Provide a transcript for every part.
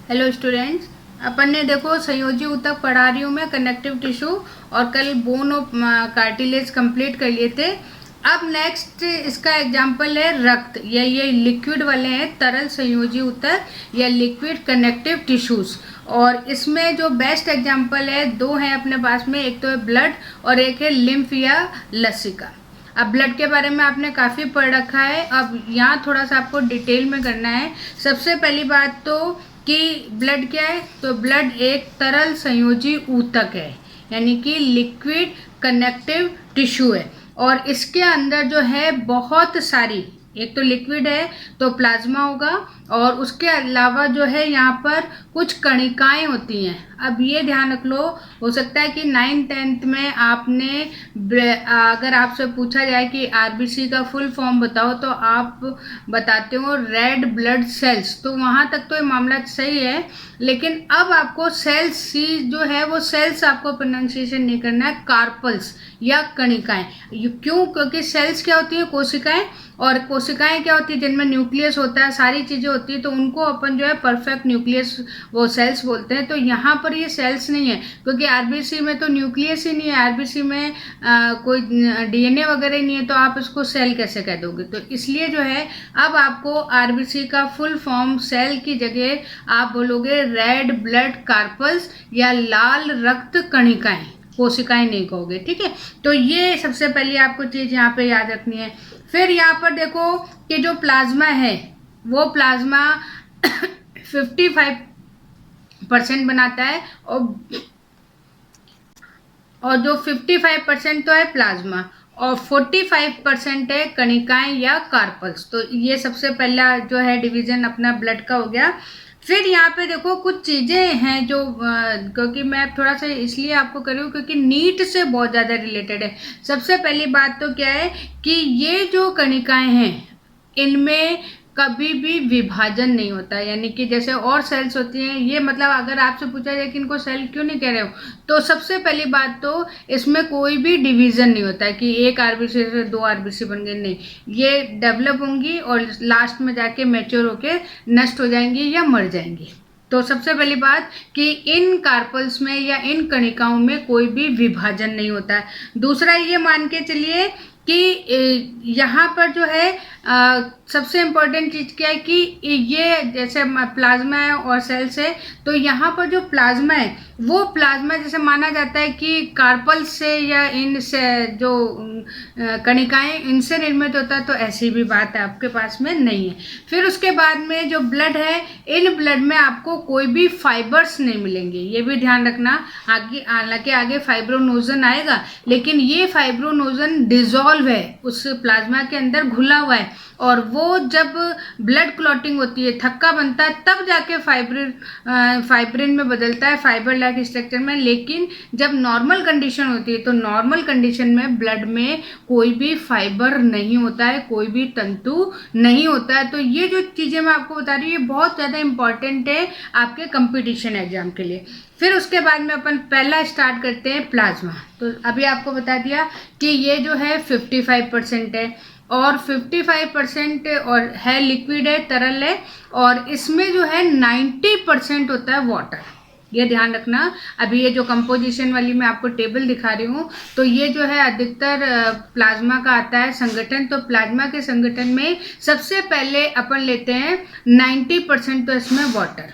Hello students, अपन ने देखो संयोजी ऊतक पढ़ा रही हूँ मैं, कनेक्टिव टिश्यू, और कल बोन ऑफ कार्टिलेज कंप्लीट कर लिए थे। अब नेक्स्ट इसका एग्जांपल है रक्त, या ये लिक्विड वाले हैं तरल संयोजी ऊतक या लिक्विड कनेक्टिव टिश्यूज। और इसमें जो बेस्ट एग्जांपल है, दो हैं अपने पास में, एक तो है ब्लड और एक है लिम्फ या लसिका। अब ब्लड के बारे में आपने काफ़ी पढ़ रखा है, अब यहाँ थोड़ा सा आपको डिटेल में करना है। सबसे पहली बात तो कि ब्लड क्या है, तो ब्लड एक तरल संयोजी ऊतक है, यानी कि लिक्विड कनेक्टिव टिश्यू है। और इसके अंदर जो है बहुत सारी, एक तो लिक्विड है तो प्लाज्मा होगा, और उसके अलावा जो है यहाँ पर कुछ कणिकाएं होती हैं। अब ये ध्यान रख लो, हो सकता है कि 9th-10th में आपने, अगर आपसे पूछा जाए कि आरबीसी का फुल फॉर्म बताओ, तो आप बताते हो रेड ब्लड सेल्स, तो वहाँ तक तो ये मामला सही है। लेकिन अब आपको सेल्स सी जो है वो सेल्स आपको प्रोनाउंसिएशन नहीं करना है, कार्पल्स या कणिकाएं। क्यों? क्योंकि सेल्स क्या होती है, कोशिकाएं, और कोशिकाएं क्या होती है, जिनमें न्यूक्लियस होता है, सारी चीजें होती है, तो उनको अपन जो है परफेक्ट न्यूक्लियस वो सेल्स बोलते हैं। तो यहाँ पर ये सेल्स नहीं है, क्योंकि आरबीसी में तो न्यूक्लियस ही नहीं है, आरबीसी में कोई डीएनए वगैरह नहीं है, तो आप इसको सेल कैसे कह दोगे? तो इसलिए जो है अब आपको आरबीसी का फुल फॉर्म सेल की जगह आप बोलोगे रेड ब्लड कार्पल्स या लाल रक्त कणिकाएं, कोशिकाएं नहीं कहोगे, ठीक है। तो ये सबसे पहले आपको चीज यहाँ पे याद रखनी है। फिर यहाँ पर देखो कि जो प्लाज्मा है वो प्लाज्मा 55% बनाता है, और जो 55% तो है प्लाज्मा, और 45% है कणिकाएं या कार्पल्स। तो ये सबसे पहला जो है डिवीजन अपना ब्लड का हो गया। फिर यहाँ पे देखो कुछ चीज़ें हैं जो क्योंकि मैं थोड़ा सा इसलिए आपको कर रही हूँ क्योंकि नीट से बहुत ज़्यादा रिलेटेड है। सबसे पहली बात तो क्या है कि ये जो कणिकाएं हैं इनमें कभी भी विभाजन नहीं होता, यानी कि जैसे और सेल्स होती हैं, ये मतलब अगर आपसे पूछा जाए कि इनको सेल क्यों नहीं कह रहे हो, तो सबसे पहली बात तो इसमें कोई भी डिवीजन नहीं होता है कि एक आरबीसी से दो आरबीसी बन गए, नहीं, ये डेवलप होंगी और लास्ट में जाके मैच्योर होके नष्ट हो जाएंगी या मर जाएंगी। तो सबसे पहली बात कि इन कार्पल्स में या इन कणिकाओं में कोई भी विभाजन नहीं होता है। दूसरा ये मान के चलिए कि यहाँ पर जो है सबसे इम्पोर्टेंट चीज़ क्या है कि ये जैसे प्लाज्मा है और सेल्स है, तो यहाँ पर जो प्लाज्मा है वो प्लाज्मा जैसे माना जाता है कि कार्पल से या इन से जो कणिकाएं इनसे निर्मित होता है, तो ऐसी भी बात है आपके पास में नहीं है। फिर उसके बाद में जो ब्लड है, इन ब्लड में आपको कोई भी फाइबर्स नहीं मिलेंगे, ये भी ध्यान रखना। आगे हालांकि आगे फाइब्रोनोजन आएगा, लेकिन ये फाइब्रोनोजन डिजॉल्व है, उस प्लाज्मा के अंदर घुला हुआ है, और वो जब ब्लड क्लॉटिंग होती है, थक्का बनता है, तब जाके फाइब्रिन में बदलता है, फाइबर लाइक स्ट्रक्चर में। लेकिन जब नॉर्मल कंडीशन होती है, तो नॉर्मल कंडीशन में ब्लड में कोई भी फाइबर नहीं होता है, कोई भी तंतु नहीं होता है। तो ये जो चीज़ें मैं आपको बता रही हूँ ये बहुत ज़्यादा इंपॉर्टेंट है आपके कंपटीशन एग्जाम के लिए। फिर उसके बाद में अपन पहला स्टार्ट करते हैं प्लाज्मा। तो अभी आपको बता दिया कि ये जो है 55% है, और 55% और है लिक्विड है, तरल है, और इसमें जो है 90% होता है वाटर, ये ध्यान रखना। अभी ये जो कंपोजिशन वाली मैं आपको टेबल दिखा रही हूँ, तो ये जो है अधिकतर प्लाज्मा का आता है संगठन। तो प्लाज्मा के संगठन में सबसे पहले अपन लेते हैं 90% तो इसमें वाटर,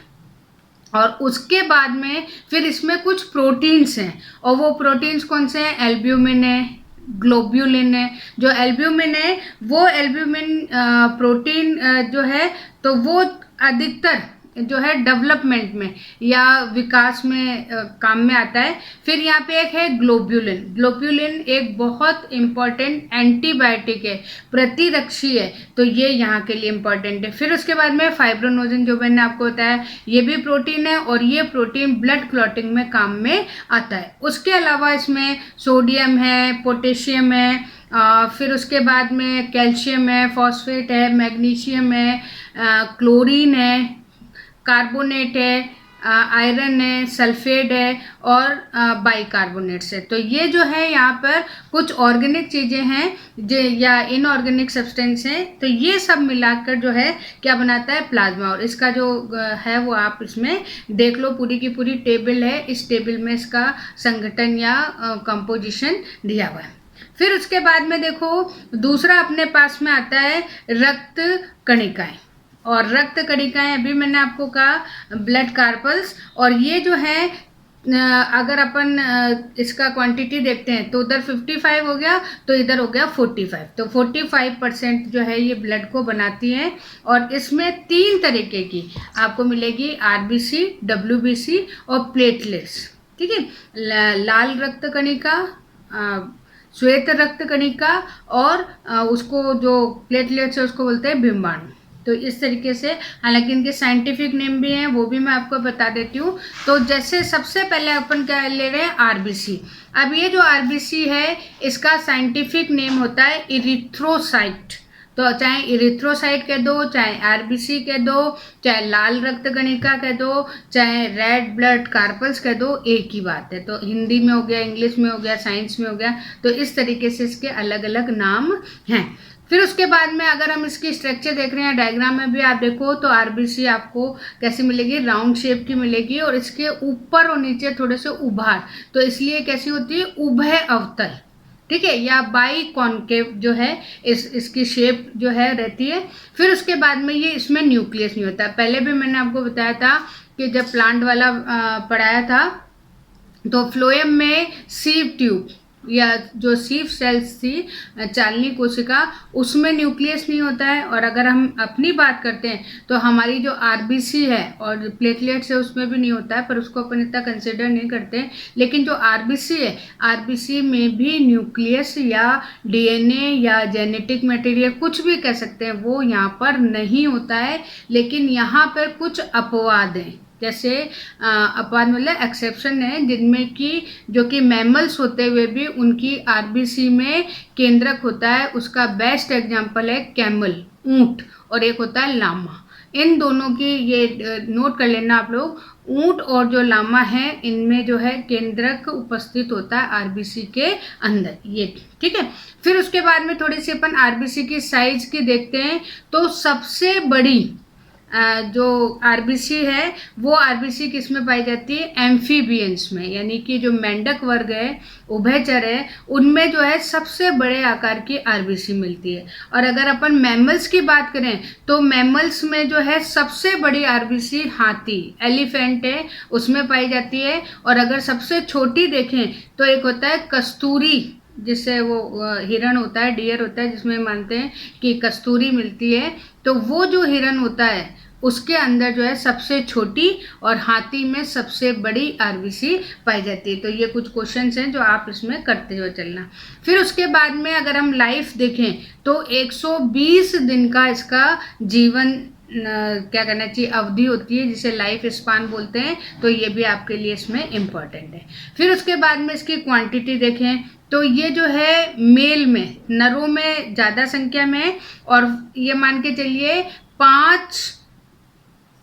और उसके बाद में फिर इसमें कुछ प्रोटीन्स हैं, और वो प्रोटीन्स कौन से हैं? एल्ब्यूमिन है, ग्लोब्यूलिन है। जो एल्ब्यूमिन है वो एल्ब्यूमिन प्रोटीन जो है, तो वो अधिकतर जो है डेवलपमेंट में या विकास में काम में आता है। फिर यहाँ पे एक है ग्लोब्यूलिन। ग्लोब्यूलिन एक बहुत इम्पॉर्टेंट एंटीबायोटिक है, प्रतिरक्षी है, तो ये यहाँ के लिए इम्पॉर्टेंट है। फिर उसके बाद में फाइब्रोनोजन, जो मैंने आपको बताया, ये भी प्रोटीन है, और ये प्रोटीन ब्लड क्लॉटिंग में काम में आता है। उसके अलावा इसमें सोडियम है, पोटेशियम है, फिर उसके बाद में कैल्शियम है, फॉस्फेट है, मैग्नीशियम है, क्लोरीन है, कार्बोनेट है, आयरन है, सल्फेट है और बाइकार्बोनेट्स है। तो ये जो है यहाँ पर कुछ ऑर्गेनिक चीज़ें हैं जो या इनऑर्गेनिक सब्सटेंस हैं, तो ये सब मिलाकर जो है क्या बनाता है प्लाज्मा। और इसका जो है वो आप इसमें देख लो, पूरी की पूरी टेबल है, इस टेबल में इसका संगठन या कंपोजिशन दिया हुआ है। फिर उसके बाद में देखो दूसरा अपने पास में आता है रक्त कणिकाएं। और रक्त कणिकाएं अभी मैंने आपको कहा ब्लड कार्पल्स, और ये जो है अगर अपन इसका क्वांटिटी देखते हैं तो उधर 55 हो गया तो इधर हो गया 45। तो 45% जो है ये ब्लड को बनाती हैं। और इसमें 3 तरीके की आपको मिलेगी, आरबीसी, डब्ल्यूबीसी और प्लेटलेट्स। ठीक है, लाल रक्त कणिका, श्वेत रक्त कणिका और उसको जो प्लेटलेट्स है उसको बोलते हैं बिंबाणु। तो इस तरीके से, हालांकि इनके साइंटिफिक नेम भी हैं वो भी मैं आपको बता देती हूँ। तो जैसे सबसे पहले अपन क्या ले रहे हैं, आरबीसी। अब ये जो आरबीसी है इसका साइंटिफिक नेम होता है इरिथ्रोसाइट। तो चाहे इरिथ्रोसाइट कह दो, चाहे आरबीसी कह दो, चाहे लाल रक्त कणिका कह दो, चाहे रेड ब्लड कार्पल्स कह दो, एक ही बात है। तो हिंदी में हो गया, इंग्लिश में हो गया, साइंस में हो गया, तो इस तरीके से इसके अलग अलग नाम हैं। फिर उसके बाद में अगर हम इसकी स्ट्रक्चर देख रहे हैं, डायग्राम में भी आप देखो तो आरबीसी आपको कैसी मिलेगी, राउंड शेप की मिलेगी, और इसके ऊपर और नीचे थोड़े से उभार, तो इसलिए कैसी होती है, उभय अवतल। ठीक है, या बाई कॉन्केव जो है इसकी शेप जो है रहती है। फिर उसके बाद में ये इसमें न्यूक्लियस नहीं होता। पहले भी मैंने आपको बताया था कि जब प्लांट वाला पढ़ाया था तो फ्लोएम में सीव ट्यूब या जो सीव सेल्स थी, चालनी कोशिका, उसमें न्यूक्लियस नहीं होता है। और अगर हम अपनी बात करते हैं तो हमारी जो आरबीसी है और प्लेटलेट्स है उसमें भी नहीं होता है, पर उसको अपन इतना कंसिडर नहीं करते हैं। लेकिन जो आरबीसी है, आरबीसी में भी न्यूक्लियस या डीएनए या जेनेटिक मटेरियल कुछ भी कह सकते हैं वो यहाँ पर नहीं होता है। लेकिन यहाँ पर कुछ अपवाद हैं, जैसे अपवाद मतलब एक्सेप्शन है, जिनमें कि जो कि मैमल्स होते हुए भी उनकी आरबीसी में केंद्रक होता है। उसका बेस्ट एग्जांपल है कैमल, ऊंट, और एक होता है लामा। इन दोनों की ये नोट कर लेना आप लोग, ऊंट और जो लामा है इनमें जो है केंद्रक उपस्थित होता है आरबीसी के अंदर, ये ठीक है। फिर उसके बाद में थोड़ी सी अपन आरबीसी की साइज की देखते हैं। तो सबसे बड़ी जो आरबीसी है वो आरबीसी किस में पाई जाती है, एम्फीबियंस में, यानी कि जो मेंढक वर्ग है, उभयचर है, उनमें जो है सबसे बड़े आकार की आरबीसी मिलती है। और अगर अपन मैमल्स की बात करें तो मैमल्स में जो है सबसे बड़ी आरबीसी हाथी, एलिफेंट है, उसमें पाई जाती है। और अगर सबसे छोटी देखें तो एक होता है कस्तूरी, जिससे वो हिरण होता है, डियर होता है, जिसमें मानते हैं कि कस्तूरी मिलती है। तो वो जो हिरण होता है उसके अंदर जो है सबसे छोटी और हाथी में सबसे बड़ी आरबीसी पाई जाती है। तो ये कुछ क्वेश्चंस हैं जो आप इसमें करते हुए चलना। फिर उसके बाद में अगर हम लाइफ देखें तो 120 दिन का इसका जीवन क्या करना चाहिए, अवधि होती है, जिसे लाइफ स्पान बोलते हैं। तो ये भी आपके लिए इसमें इम्पॉर्टेंट है। फिर उसके बाद में इसकी क्वांटिटी देखें तो ये जो है मेल में, नरों में ज़्यादा संख्या में है, और ये मान के चलिए 5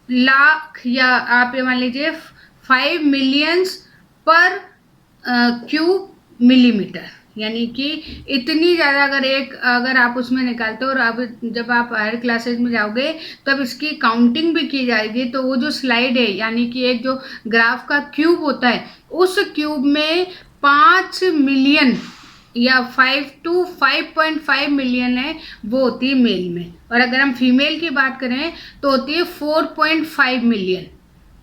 लाख या आप ये मान लीजिए 5 मिलियंस पर क्यूब मिलीमीटर, यानी कि इतनी ज़्यादा अगर आप उसमें निकालते हो। और अब जब आप हायर क्लासेज में जाओगे तब इसकी काउंटिंग भी की जाएगी। तो वो जो स्लाइड है, यानी कि एक जो ग्राफ का क्यूब होता है, उस क्यूब में 5 मिलियन या 5 to 5.5 मिलियन है, वो होती है मेल में। और अगर हम फीमेल की बात करें तो होती है 4.5 मिलियन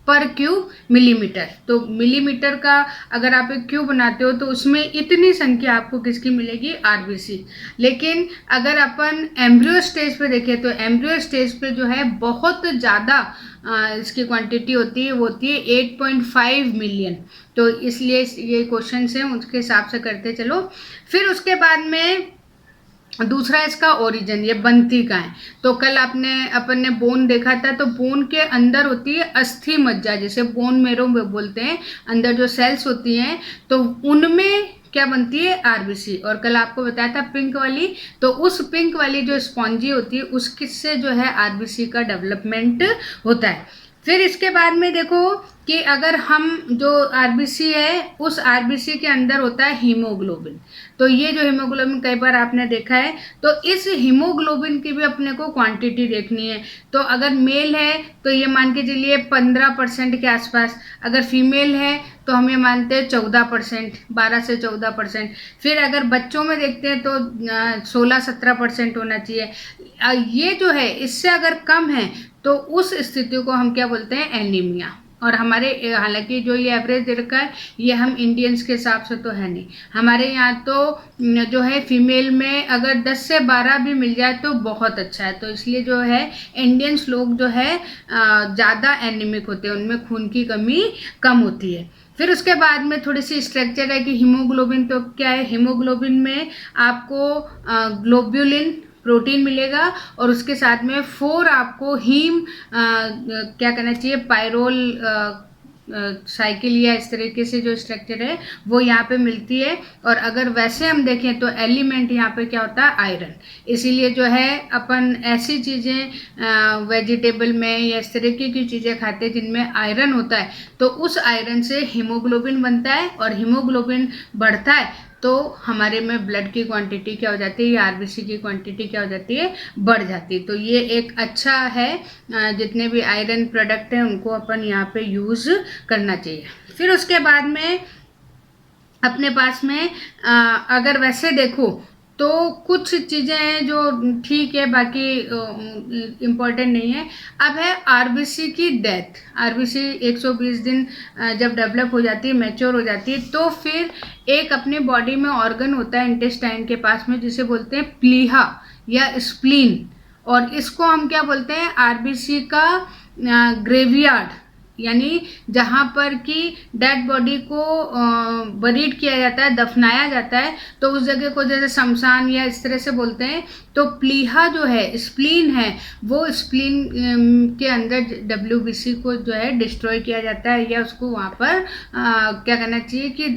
पर क्यूब मिलीमीटर। तो मिलीमीटर का अगर आप एक क्यूब बनाते हो तो उसमें इतनी संख्या आपको किसकी मिलेगी, आरबीसी। लेकिन अगर अपन एम्ब्रियो स्टेज पे देखें तो एम्ब्रियो स्टेज पे जो है बहुत ज़्यादा इसकी क्वांटिटी होती है, वो होती है 8.5 मिलियन। तो इसलिए ये क्वेश्चन हैं उसके हिसाब से करते चलो। फिर उसके बाद में दूसरा इसका ओरिजिन, ये बनती कहाँ है। तो कल अपन ने बोन देखा था, तो बोन के अंदर होती है अस्थि मज्जा, जिसे बोन मेरो बोलते हैं। अंदर जो सेल्स होती हैं तो उनमें क्या बनती है, आरबीसी। और कल आपको बताया था पिंक वाली, तो उस पिंक वाली जो स्पॉन्जी होती है उससे जो है आरबीसी का डेवलपमेंट होता है। फिर इसके बाद में देखो कि अगर हम जो आरबीसी है उस आरबीसी के अंदर होता है हीमोग्लोबिन। तो ये जो हीमोग्लोबिन कई बार आपने देखा है, तो इस हीमोग्लोबिन की भी अपने को क्वांटिटी देखनी है। तो अगर मेल है तो ये मान के चलिए 15% के आसपास, अगर फीमेल है तो हम ये मानते हैं 14%, 12 से 14%। फिर अगर बच्चों में देखते हैं तो 16-17% होना चाहिए। ये जो है इससे अगर कम है तो उस स्थिति को हम क्या बोलते हैं, एनीमिया। और हमारे हालांकि जो ये एवरेज रखा है ये हम इंडियंस के हिसाब से तो है नहीं, हमारे यहाँ तो जो है फीमेल में अगर 10 से 12 भी मिल जाए तो बहुत अच्छा है। तो इसलिए जो है इंडियंस लोग जो है ज़्यादा एनीमिक होते हैं, उनमें खून की कमी कम होती है। फिर उसके बाद में थोड़ी सी स्ट्रक्चर है कि हीमोग्लोबिन तो क्या है, हीमोग्लोबिन में आपको ग्लोब्यूलिन प्रोटीन मिलेगा और उसके साथ में 4 आपको क्या कहना चाहिए, पायरोल साइकिल या इस तरीके से जो स्ट्रक्चर है वो यहाँ पे मिलती है। और अगर वैसे हम देखें तो एलिमेंट यहाँ पे क्या होता है, आयरन। इसीलिए जो है अपन ऐसी चीज़ें वेजिटेबल में या इस तरीके की चीज़ें खाते हैं जिनमें आयरन होता है, तो उस आयरन से हीमोग्लोबिन बनता है और हीमोग्लोबिन बढ़ता है तो हमारे में ब्लड की क्वांटिटी क्या हो जाती है, या आरबीसी की क्वांटिटी क्या हो जाती है, बढ़ जाती है। तो ये एक अच्छा है, जितने भी आयरन प्रोडक्ट हैं उनको अपन यहाँ पे यूज़ करना चाहिए। फिर उसके बाद में अपने पास में अगर वैसे देखो तो कुछ चीज़ें हैं जो ठीक है, बाकी इम्पोर्टेंट नहीं है। अब है आरबीसी की डेथ। आरबीसी 120 दिन जब डेवलप हो जाती है, मैच्योर हो जाती है, तो फिर एक अपने बॉडी में ऑर्गन होता है इंटेस्टाइन के पास में जिसे बोलते हैं प्लीहा या स्प्लीन, और इसको हम क्या बोलते हैं, आरबीसी का ग्रेवयार्ड, यानी जहाँ पर कि डेड बॉडी को बरीड किया जाता है, दफनाया जाता है, तो उस जगह को जैसे शमशान या इस तरह से बोलते हैं। तो प्लीहा जो है, स्प्लीन है, वो स्प्लीन के अंदर डब्ल्यूबीसी को जो है डिस्ट्रॉय किया जाता है या उसको वहाँ पर क्या कहना चाहिए कि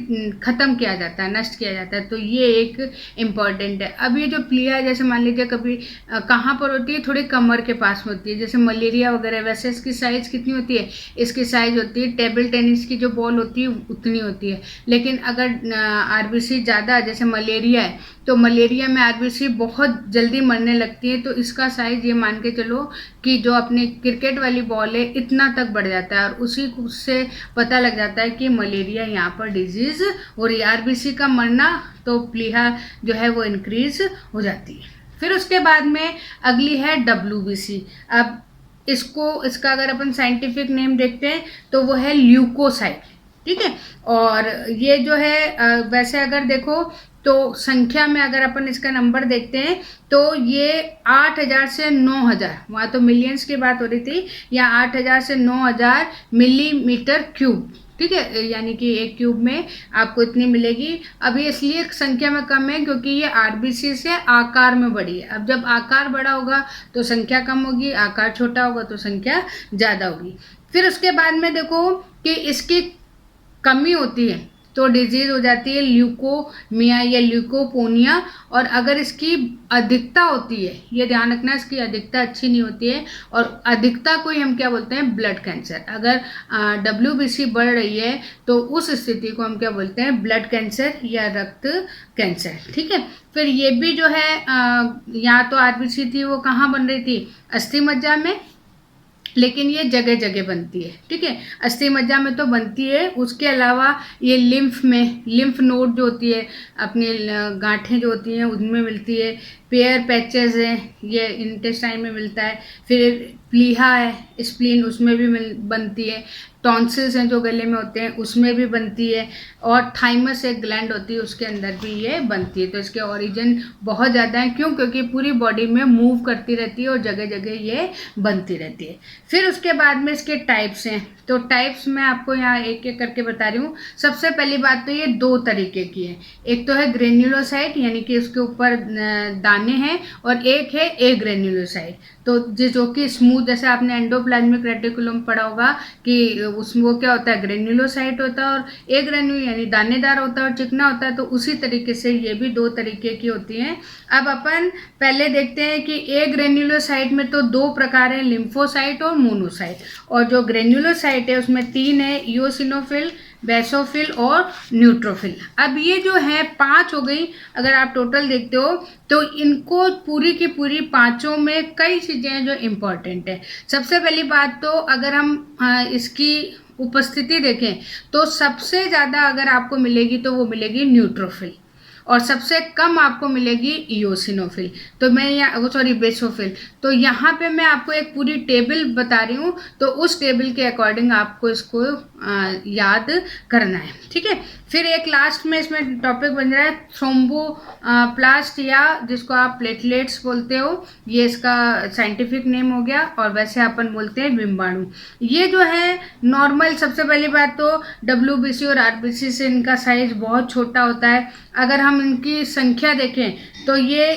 ख़त्म किया जाता है, नष्ट किया जाता है। तो ये एक इम्पॉर्टेंट है। अब ये जो प्लीहा जैसे मान लीजिए कभी कहाँ पर होती है, थोड़ी कमर के पास में होती है, जैसे मलेरिया वगैरह। वैसे इसकी साइज़ कितनी होती है, इसकी साइज़ होती है टेबल टेनिस की जो बॉल होती है उतनी होती है। लेकिन अगर आरबीसी ज़्यादा, जैसे मलेरिया है, तो मलेरिया में आरबीसी बहुत जल्दी मरने लगती है, तो इसका साइज़ ये मान के चलो कि जो अपने क्रिकेट वाली बॉल है इतना तक बढ़ जाता है, और उसी से पता लग जाता है कि मलेरिया यहाँ पर डिजीज़ हो रही है। आरबीसी का मरना, तो प्लीहा जो है वो इंक्रीज हो जाती है। फिर उसके बाद में अगली है डब्ल्यूबीसी। अब इसका अगर अपन साइंटिफिक नेम देखते हैं तो वो है ल्यूकोसाइट, ठीक है। और ये जो है वैसे अगर देखो तो संख्या में अगर अपन इसका नंबर देखते हैं तो ये 8000 से 9000, वहाँ तो मिलियंस की बात हो रही थी, या 8000 से 9000 मिलीमीटर क्यूब, ठीक है, यानी कि एक क्यूब में आपको इतनी मिलेगी। अब ये इसलिए संख्या में कम है क्योंकि ये आरबीसी से आकार में बड़ी है। अब जब आकार बड़ा होगा तो संख्या कम होगी, आकार छोटा होगा तो संख्या ज़्यादा होगी। फिर उसके बाद में देखो कि इसकी कमी होती है तो डिजीज़ हो जाती है ल्यूकोमिया या ल्यूकोपोनिया। और अगर इसकी अधिकता होती है, ये ध्यान रखना, इसकी अधिकता अच्छी नहीं होती है, और अधिकता को ही हम क्या बोलते हैं, ब्लड कैंसर। अगर डब्ल्यूबीसी बढ़ रही है तो उस स्थिति को हम क्या बोलते हैं, ब्लड कैंसर या रक्त कैंसर, ठीक है। फिर ये भी जो है यहाँ तो आरबीसी थी वो कहाँ बन रही थी, अस्थि मज्जा में, लेकिन ये जगह जगह बनती है, ठीक है। अस्थि मज्जा में तो बनती है, उसके अलावा ये लिम्फ में, लिम्फ नोड जो होती है, अपनी गांठें जो होती हैं उनमें मिलती है। पेयर पैचेस हैं, ये इंटेस्टाइन में मिलता है। फिर प्लीहा है, स्प्लीन, उसमें भी बनती है। टॉन्सिल्स हैं जो गले में होते हैं उसमें भी बनती है। और थाइमस एक ग्लैंड होती है उसके अंदर भी ये बनती है। तो इसके ओरिजिन बहुत ज़्यादा है, क्यों, क्योंकि पूरी बॉडी में मूव करती रहती है और जगह जगह ये बनती रहती है। फिर उसके बाद में इसके टाइप्स हैं, तो टाइप्स मैं आपको यहाँ एक एक करके बता रही हूँ। सबसे पहली बात तो ये 2 तरीके की है, एक तो है ग्रेन्युलोसाइट यानी कि उसके ऊपर दाने हैं, और एक है एग्रेन्युलोसाइट, तो जो कि स्मूथ स्मूथ, जैसे आपने एंडोप्लाज्मिक रेटिकुलम पढ़ा होगा कि उसमें वो क्या होता है, ग्रेन्युलोसाइट होता है, और एक ग्रेन्यू यानी दानेदार होता है और चिकना होता है। तो उसी तरीके से ये भी दो तरीके की होती हैं। अब अपन पहले देखते हैं कि एक ग्रेन्युलोसाइट में तो दो प्रकार हैं, लिम्फोसाइट और मोनोसाइट। और जो ग्रेन्युलोसाइट है उसमें तीन है, इओसिनोफिल, बेसोफिल और न्यूट्रोफिल। अब ये जो है 5 हो गई, अगर आप टोटल देखते हो तो इनको पूरी की पूरी पांचों में कई चीजें हैं जो इम्पोर्टेंट है। सबसे पहली बात तो अगर हम इसकी उपस्थिति देखें तो सबसे ज्यादा अगर आपको मिलेगी तो वो मिलेगी न्यूट्रोफिल, और सबसे कम आपको मिलेगी इओसिनोफिल। तो मैं यहाँ बेसोफिल। तो यहाँ पे मैं आपको एक पूरी टेबल बता रही हूँ, तो उस टेबल के अकॉर्डिंग आपको इसको याद करना है, ठीक है। फिर एक लास्ट में इसमें टॉपिक बन रहा है थ्रोम्बोप्लास्ट, या जिसको आप प्लेटलेट्स बोलते हो, ये इसका साइंटिफिक नेम हो गया, और वैसे अपन बोलते हैं बिम्बाणु। ये जो है नॉर्मल, सबसे पहली बात तो WBC और RBC से इनका साइज बहुत छोटा होता है। अगर हम इनकी संख्या देखें तो ये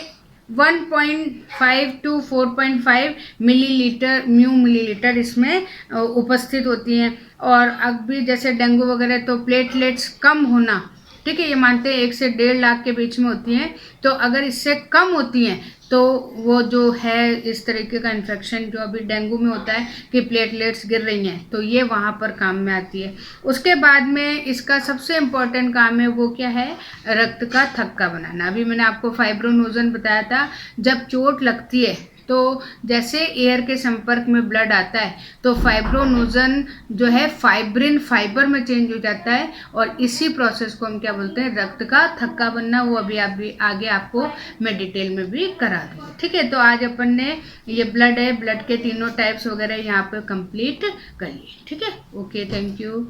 1.5 to 4.5 मिलीलीटर इसमें उपस्थित होती हैं। और अब भी जैसे डेंगू वगैरह तो प्लेटलेट्स कम होना, ठीक है, ये मानते हैं 1 से 1.5 लाख के बीच में होती हैं। तो अगर इससे कम होती हैं तो वो जो है इस तरीके का इन्फेक्शन जो अभी डेंगू में होता है कि प्लेटलेट्स गिर रही हैं, तो ये वहाँ पर काम में आती है। उसके बाद में इसका सबसे इम्पोर्टेंट काम है वो क्या है, रक्त का थक्का बनाना। अभी मैंने आपको फाइब्रोनोजन बताया था, जब चोट लगती है तो जैसे एयर के संपर्क में ब्लड आता है तो फाइब्रोनोजन जो है फाइब्रिन फाइबर में चेंज हो जाता है, और इसी प्रोसेस को हम क्या बोलते हैं, रक्त का थक्का बनना। वो अभी आगे आपको मैं डिटेल में भी करा दूँगी, ठीक है। तो आज अपन ने ये ब्लड है, ब्लड के तीनों टाइप्स वगैरह यहाँ पे कंप्लीट कर लिए, ठीक है। Okay, thank you.